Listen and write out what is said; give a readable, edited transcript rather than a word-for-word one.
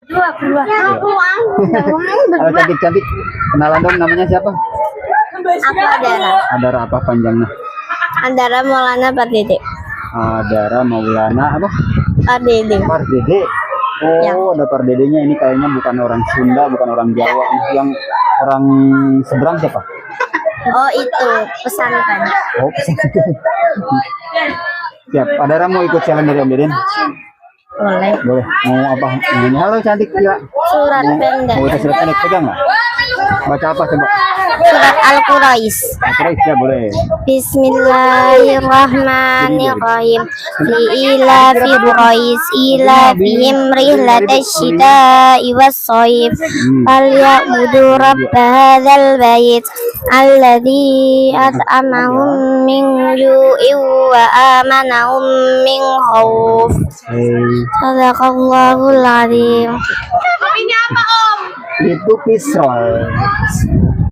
Berdua. Halo cantik-cantik. Kenalan dong, namanya siapa? Aku Adara. Adara apa panjangnya? Andara Maulana Pardede. Adara Maulana apa? Pardede. Pardede. Oh, Ya. ada Pardedenya. Ini kayaknya bukan orang Sunda, bukan orang Jawa. Yang orang seberang siapa? Oh itu pesantren. Oh, siap. Adara mau ikut challenge dari Om Deden? Boleh. Boleh. Mau apa? Ini halo cantik ya. Surat pendek. Mau baca surat pendek, pegang nggak? Baca apa coba? Surat Al-Quraish. Terus ya boleh. Bismillahirrahmanirrahim. Ila fi Quraish ila bihim rihlatash shita'i was-shayf. Falyabudu rabb hadzal bait alladzi at'amahum min ju'in wa amanahum min khauf. Sadaqallahul adzim. Itu pisrol.